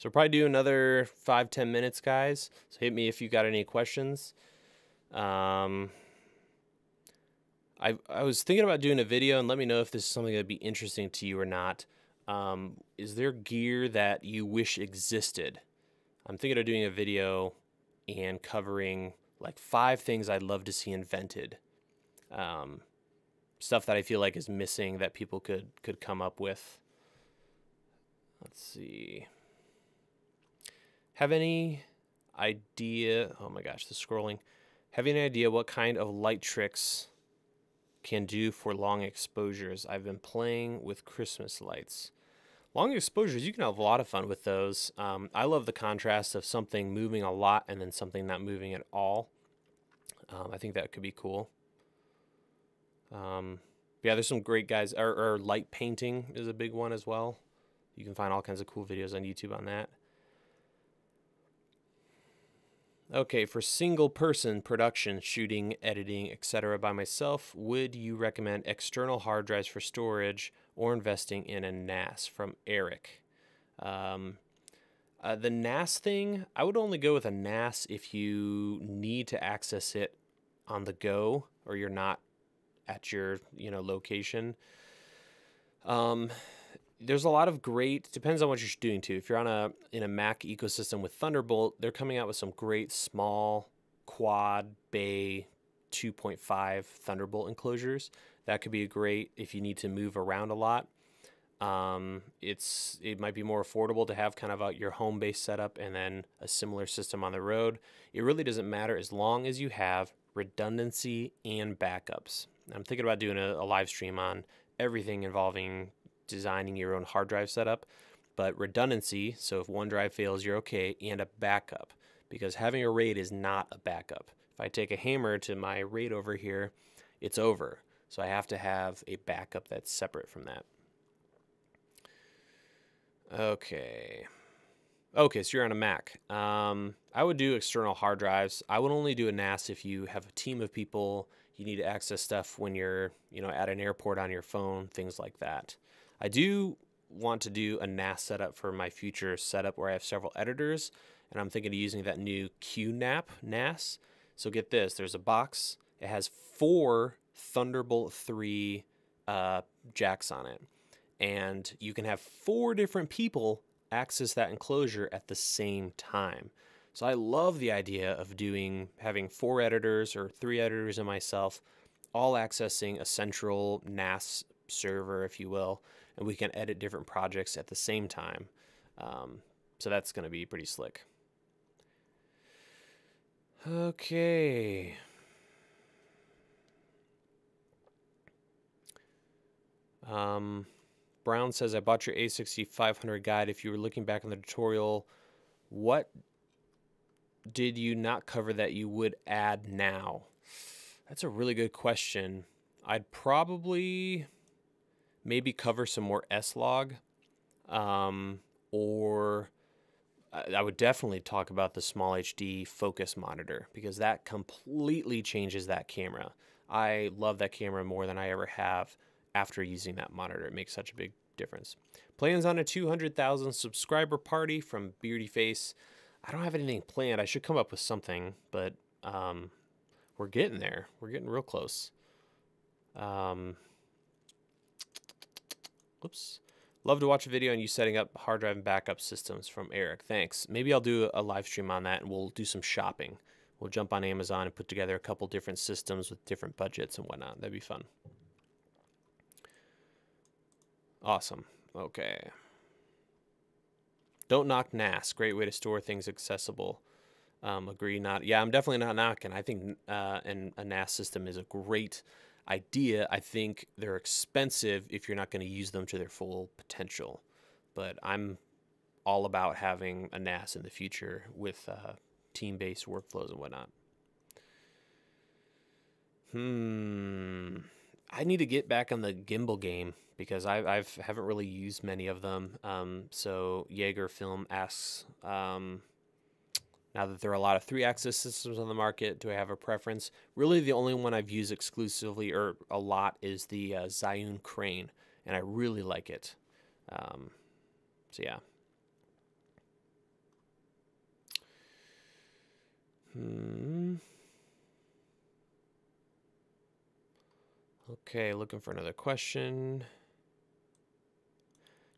So we'll probably do another 5-10 minutes, guys. So hit me if you got any questions. I was thinking about doing a video, and let me know if this is something that'd be interesting to you or not. Is there gear that you wish existed? I'm thinking of doing a video and covering like 5 things I'd love to see invented. Stuff that I feel like is missing that people could come up with. Let's see. Have any idea? Oh my gosh, the scrolling. Have any idea what kind of light tricks can do for long exposures? I've been playing with Christmas lights. Long exposures, you can have a lot of fun with those. I love the contrast of something moving a lot and then something not moving at all. I think that could be cool. Yeah, there's some great guys. Or light painting is a big one as well. You can find all kinds of cool videos on YouTube on that. Okay, for single person production, shooting, editing, etc. by myself, would you recommend external hard drives for storage or investing in a NAS? From Eric. The NAS thing, I would only go with a NAS if you need to access it on the go or you're not at your location. There's a lot of great, depends on what you're doing too. If you're in a Mac ecosystem with Thunderbolt, they're coming out with some great small quad bay 2.5 Thunderbolt enclosures. That could be great if you need to move around a lot. It might be more affordable to have kind of your home base setup and then a similar system on the road. It really doesn't matter as long as you have redundancy and backups. I'm thinking about doing a live stream on everything involving designing your own hard drive setup, but redundancy, so if one drive fails, you're okay, and a backup, because having a RAID is not a backup. If I take a hammer to my RAID over here, it's over. So I have to have a backup that's separate from that. Okay, so you're on a Mac. I would do external hard drives. I would only do a NAS if you have a team of people, you need to access stuff when you're, at an airport on your phone, things like that. I do want to do a NAS setup for my future setup where I have several editors, and I'm thinking of using that new QNAP NAS. So get this, there's a box. It has 4 Thunderbolt 3 jacks on it, and you can have 4 different people access that enclosure at the same time. So I love the idea of having 4 editors or 3 editors and myself all accessing a central NAS server, if you will, and we can edit different projects at the same time. So that's going to be pretty slick. Okay. Brown says, I bought your A6500 guide. If you were looking back on the tutorial, what did you not cover that you would add now? That's a really good question. I'd probably maybe cover some more S-Log, or I would definitely talk about the Small HD focus monitor, because that completely changes that camera. I love that camera more than I ever have after using that monitor. It makes such a big difference. Plans on a 200,000 subscriber party from Beardy Face. I don't have anything planned. I should come up with something, but we're getting there. We're getting real close. Oops. Love to watch a video on you setting up hard drive and backup systems, from Eric. Thanks. Maybe I'll do a live stream on that, and we'll do some shopping. We'll jump on Amazon and put together a couple different systems with different budgets and whatnot. That'd be fun. Awesome. Okay. Don't knock NAS. Great way to store things accessible. Agree. Not. Yeah, I'm definitely not knocking. I think a NAS system is a great idea. I think they're expensive if you're not going to use them to their full potential. But I'm all about having a NAS in the future with team-based workflows and whatnot. I need to get back on the gimbal game because I haven't really used many of them. So Jaeger Film asks, now that there are a lot of 3-axis systems on the market, do I have a preference? Really, the only one I've used exclusively or a lot is the Zhiyun Crane, and I really like it. So yeah. Okay, looking for another question.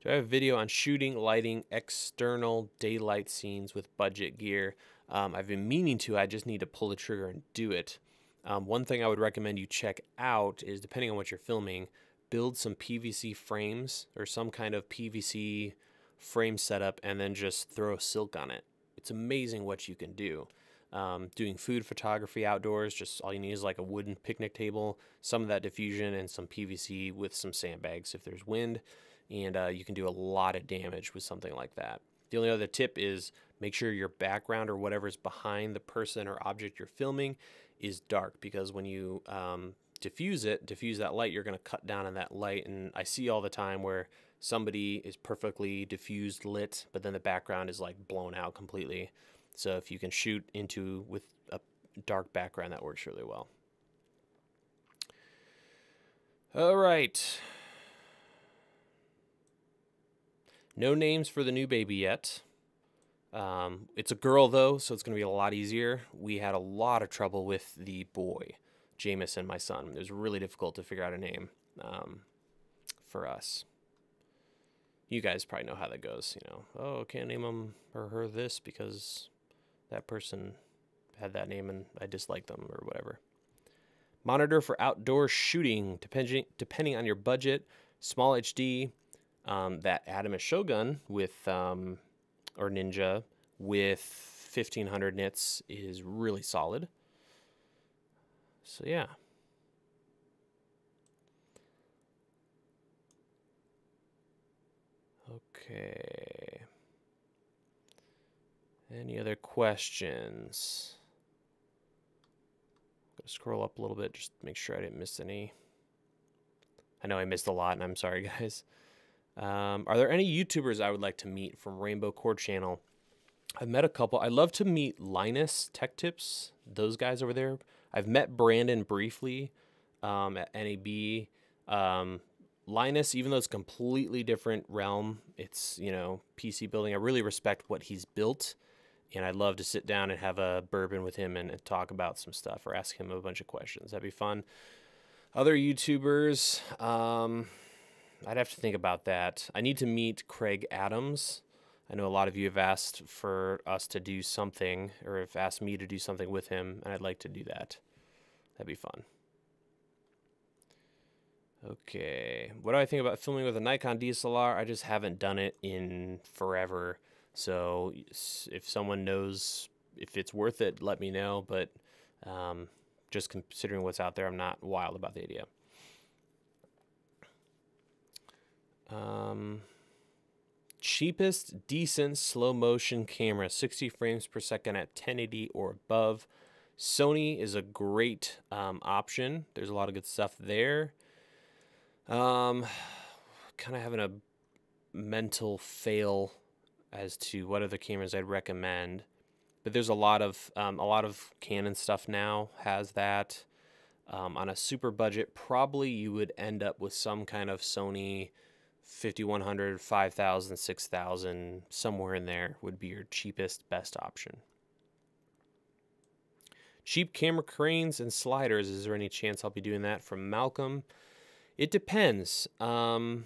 Do I have a video on shooting, lighting, external daylight scenes with budget gear? I've been meaning to. I just need to pull the trigger and do it. One thing I would recommend you check out is, depending on what you're filming, build some PVC frames or some kind of PVC frame setup and then just throw silk on it. It's amazing what you can do. Doing food photography outdoors, just all you need is like a wooden picnic table, some of that diffusion, and some PVC with some sandbags if there's wind. And you can do a lot of damage with something like that. The only other tip is make sure your background or whatever's behind the person or object you're filming is dark, because when you diffuse that light, you're going to cut down on that light. And I see all the time where somebody is perfectly diffused lit, but then the background is like blown out completely. So if you can shoot with a dark background, that works really well. All right. No names for the new baby yet. It's a girl, though, so it's going to be a lot easier. We had a lot of trouble with the boy, Jameson, my son. It was really difficult to figure out a name for us. You guys probably know how that goes. You know, oh, can't name him or her this because that person had that name and I dislike them or whatever. Monitor for outdoor shooting, depending on your budget. Small HD. That Atomos Shogun with, or Ninja with 1500 nits is really solid. So yeah. Okay. Any other questions? I'm gonna scroll up a little bit just to make sure I didn't miss any. I know I missed a lot, and I'm sorry, guys. Are there any YouTubers I would like to meet from Rainbow Core Channel? I've met a couple. I'd love to meet Linus Tech Tips, those guys over there. I've met Brandon briefly at NAB. Linus, even though it's a completely different realm, it's, you know, PC building, I really respect what he's built, and I'd love to sit down and have a bourbon with him and talk about some stuff or ask him a bunch of questions. That'd be fun. Other YouTubers, I'd have to think about that. I need to meet Craig Adams. I know a lot of you have asked for us to do something, or have asked me to do something with him, and I'd like to do that. That'd be fun. Okay, what do I think about filming with a Nikon DSLR? I just haven't done it in forever. So if someone knows if it's worth it, let me know. But just considering what's out there, I'm not wild about the idea. Cheapest decent slow motion camera, 60 frames per second at 1080 or above. Sony is a great option. There's a lot of good stuff there. Kind of having a mental fail as to what other cameras I'd recommend, but there's a lot of Canon stuff now has that. On a super budget, probably you would end up with some kind of Sony 5100, 5000, 6000, somewhere in there would be your cheapest, best option. Cheap camera cranes and sliders. Is there any chance I'll be doing that? From Malcolm. It depends. I've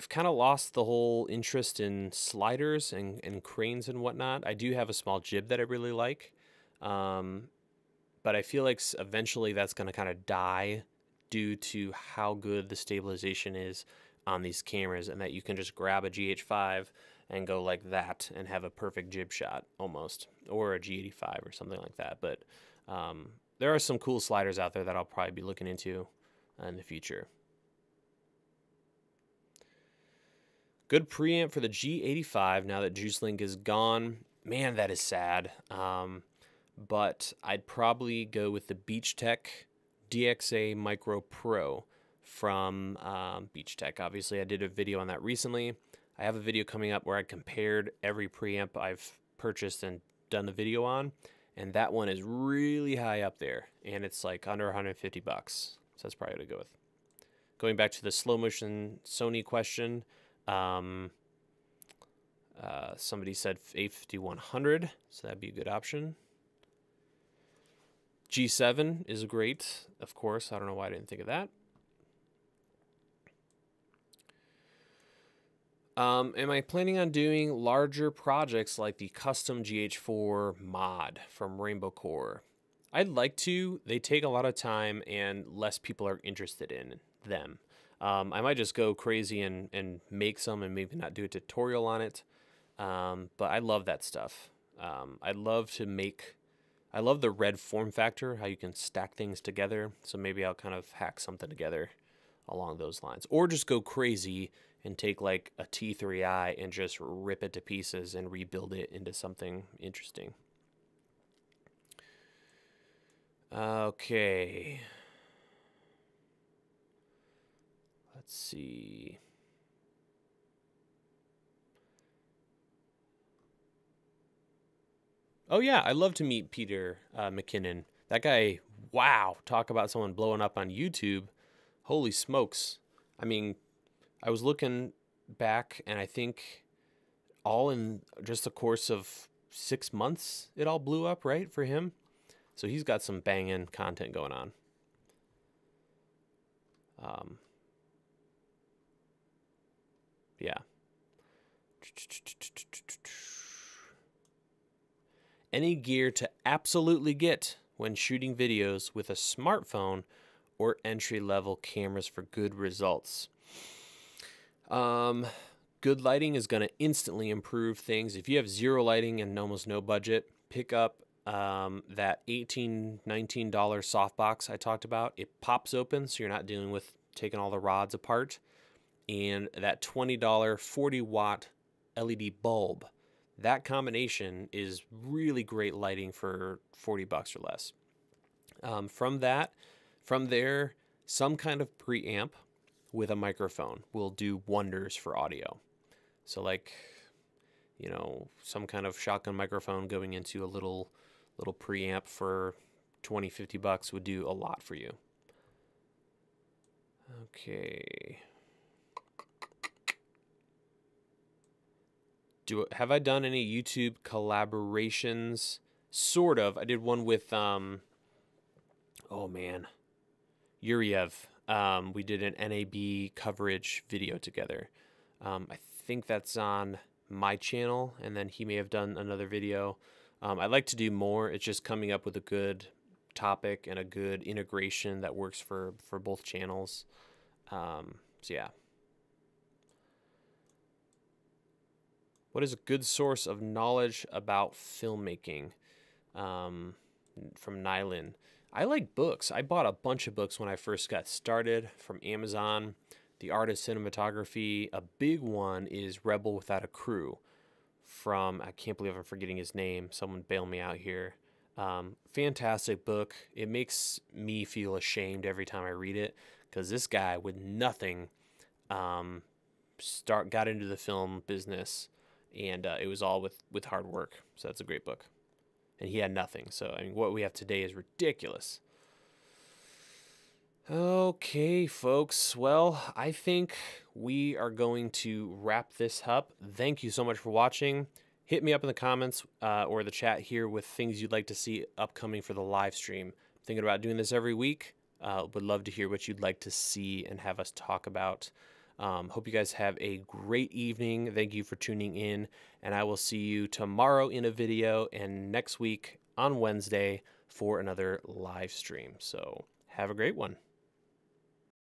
kind of lost the whole interest in sliders and cranes and whatnot. I do have a small jib that I really like. But I feel like eventually that's going to kind of die due to how good the stabilization is on these cameras, and that you can just grab a GH5 and go like that and have a perfect jib shot almost, or a G85 or something like that. But there are some cool sliders out there that I'll probably be looking into in the future. Good preamp for the G85 now that JuiceLink is gone. Man, that is sad. But I'd probably go with the BeachTech DXA Micro Pro from BeachTech. Obviously, I did a video on that recently. I have a video coming up where I compared every preamp I've purchased and done a video on, and that one is really high up there, and it's like under 150 bucks. So that's probably what to go with. Going back to the slow motion Sony question, Somebody said A5100, so that'd be a good option. G7 is great, of course. I don't know why I didn't think of that. Am I planning on doing larger projects like the custom GH4 mod from Rainbow Core? I'd like to. They take a lot of time and less people are interested in them. I might just go crazy and make some and maybe not do a tutorial on it. But I love that stuff. I love the red form factor, how you can stack things together. So maybe I'll kind of hack something together along those lines. Or just go crazy and take like a T3i and just rip it to pieces and rebuild it into something interesting. Okay. Let's see. Oh yeah, I'd love to meet Peter McKinnon. That guy, wow, talk about someone blowing up on YouTube. Holy smokes. I mean, I was looking back and I think all in just the course of 6 months, it all blew up, right, for him? So he's got some banging content going on. Yeah. Any gear to absolutely get when shooting videos with a smartphone or entry-level cameras for good results. Good lighting is going to instantly improve things. If you have zero lighting and almost no budget, pick up that $18, $19 softbox I talked about. It pops open, so you're not dealing with taking all the rods apart. And that $20 40-watt LED bulb. That combination is really great lighting for $40 or less. From there, some kind of preamp with a microphone will do wonders for audio. So like, you know, some kind of shotgun microphone going into a little preamp for $20, $50 would do a lot for you. Okay. Have I done any YouTube collaborations? Sort of. I did one with oh man, Yuriev. We did an NAB coverage video together. I think that's on my channel, and then he may have done another video. I'd like to do more. It's just coming up with a good topic and a good integration that works for both channels. So yeah. What is a good source of knowledge about filmmaking? From Nylon. I like books. I bought a bunch of books when I first got started from Amazon. The Art of Cinematography. A big one is Rebel Without a Crew from, I can't believe I'm forgetting his name. Someone bail me out here. Fantastic book. It makes me feel ashamed every time I read it because this guy with nothing got into the film business. And it was all with hard work. So that's a great book. And he had nothing. So, I mean, what we have today is ridiculous. Okay, folks. Well, I think we are going to wrap this up. Thank you so much for watching. Hit me up in the comments or the chat here with things you'd like to see upcoming for the live stream. Thinking about doing this every week. Would love to hear what you'd like to see and have us talk about. Hope you guys have a great evening. Thank you for tuning in, and I will see you tomorrow in a video and next week on Wednesday for another live stream. So have a great one.